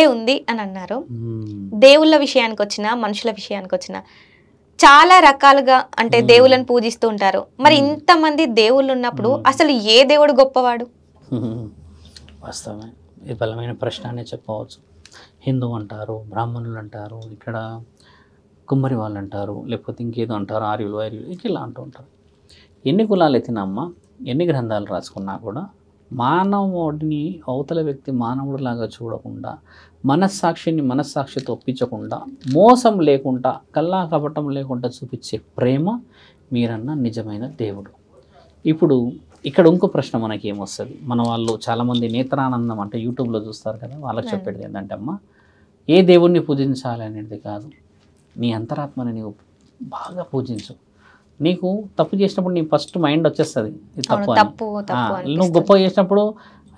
ఒకటే ఉంది అని అన్నారు. దేవుళ్ళ విషయానికి వచ్చినా మనుషుల విషయానికి వచ్చినా చాలా రకాలుగా అంటే దేవుళ్ళని పూజిస్తూ ఉంటారు. మరి ఇంతమంది దేవుళ్ళు ఉన్నప్పుడు అసలు ఏ దేవుడు గొప్పవాడు? వాస్తవమే, ఇది బలమైన ప్రశ్న అనే చెప్పవచ్చు. హిందూ అంటారు, బ్రాహ్మణులు అంటారు, ఇక్కడ కుమ్మరి వాళ్ళు అంటారు, లేకపోతే ఇంకేదో అంటారు, ఆర్యులు వైర్యులు ఇలా అంటూ ఉంటారు. ఎన్ని కులాలు ఎత్తినమ్మా, ఎన్ని గ్రంథాలు రాసుకున్నా కూడా మానవుడిని అవతల వ్యక్తి మానవుడిలాగా చూడకుండా, మనస్సాక్షిని మనస్సాక్షితో ఒప్పించకుండా, మోసం లేకుండా, కల్లా కపటం లేకుండా చూపించే ప్రేమ మీరన్న నిజమైన దేవుడు. ఇప్పుడు ఇక్కడ ఇంకో ప్రశ్న మనకి ఏమొస్తుంది, మన వాళ్ళు చాలామంది నేత్రానందం అంటే యూట్యూబ్లో చూస్తారు కదా, వాళ్ళకి చెప్పేది ఏంటంటే అమ్మ, ఏ దేవుణ్ణి పూజించాలి అనేది కాదు, నీ అంతరాత్మని నీవు బాగా పూజించు. నీకు తప్పు చేసినప్పుడు నీ ఫస్ట్ మైండ్ వచ్చేస్తుంది ఇది తప్పు అని. నువ్వు గొప్ప చేసినప్పుడు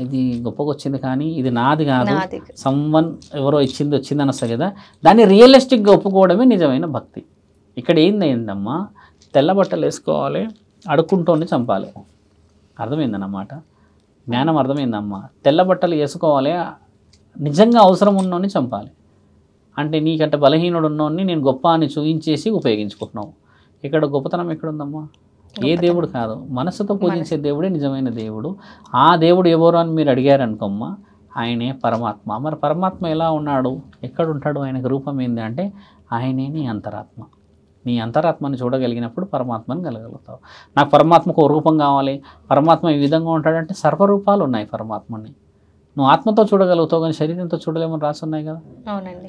ఇది గొప్పగా వచ్చింది కానీ ఇది నాది కాదు, సమ్వన్ ఎవరో వచ్చింది అని వస్తుంది కదా, దాన్ని రియలిస్టిక్గా ఒప్పుకోవడమే నిజమైన భక్తి. ఇక్కడ ఏందమ్మా, తెల్ల బట్టలు వేసుకోవాలి, అడుక్కుంటూనే చంపాలి. అర్థమైందన్నమాట, జ్ఞానం అర్థమైందమ్మా. తెల్ల బట్టలు వేసుకోవాలి, నిజంగా అవసరం ఉన్నోని చంపాలి. అంటే నీకంటే బలహీనుడు ఉన్నోని నేను గొప్ప అని చూపించేసి ఉపయోగించుకుంటున్నావు. ఇక్కడ గొప్పతనం ఎక్కడుందమ్మా? ఏ దేవుడు కాదు, మనసుతో పూజించే దేవుడే నిజమైన దేవుడు. ఆ దేవుడు ఎవరు అని మీరు అడిగారనుకోమ్మా, ఆయనే పరమాత్మ. మరి పరమాత్మ ఎలా ఉన్నాడు, ఎక్కడుంటాడు, ఆయనకు రూపం ఏంది అంటే ఆయనే నీ అంతరాత్మ. నీ అంతరాత్మని చూడగలిగినప్పుడు పరమాత్మని కలగలుగుతావు. నాకు పరమాత్మకు రూపం కావాలి, పరమాత్మ ఈ విధంగా ఉంటాడంటే సర్వరూపాలు ఉన్నాయి పరమాత్మని. నువ్వు ఆత్మతో చూడగలుగుతావు కానీ శరీరంతో చూడలేమని రాసి ఉన్నాయి కదా.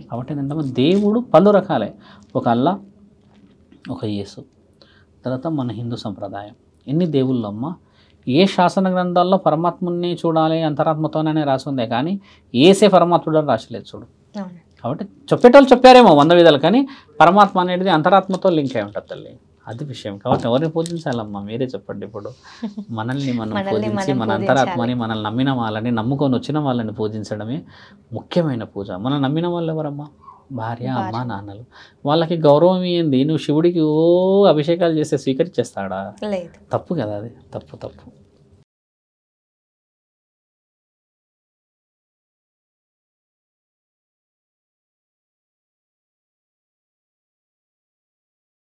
కాబట్టి ఏంటంటే దేవుడు పలు రకాలే, ఒక అల్లా, ఒక యేసు, తర్వాత మన హిందూ సంప్రదాయం. ఎన్ని దేవుళ్ళు అమ్మ, ఏ శాసన గ్రంథాల్లో పరమాత్మని చూడాలి అంతరాత్మతోనే రాసి ఉందే కానీ ఏసే పరమాత్ముడు అని రాసలేదు చూడు. కాబట్టి చెప్పేటోళ్ళు చెప్పారేమో 100 విధాలు, కానీ పరమాత్మ అనేది అంతరాత్మతో లింక్ అయి ఉంటుంది తల్లి, అది విషయం. కాబట్టి ఎవరిని పూజించాలమ్మా మీరే చెప్పండి. ఇప్పుడు మనల్ని మనం పూజించి మన అంతరాత్మని, మనల్ని నమ్మిన వాళ్ళని, నమ్ముకొని వచ్చిన వాళ్ళని పూజించడమే ముఖ్యమైన పూజ. మనం నమ్మిన వాళ్ళు ఎవరమ్మా? భార్య, అమ్మ, నాన్నలు. వాళ్ళకి గౌరవం ఏంది? నువ్వు శివుడికి అభిషేకాలు చేస్తే స్వీకరించేస్తాడా? తప్పు కదా, అది తప్పు.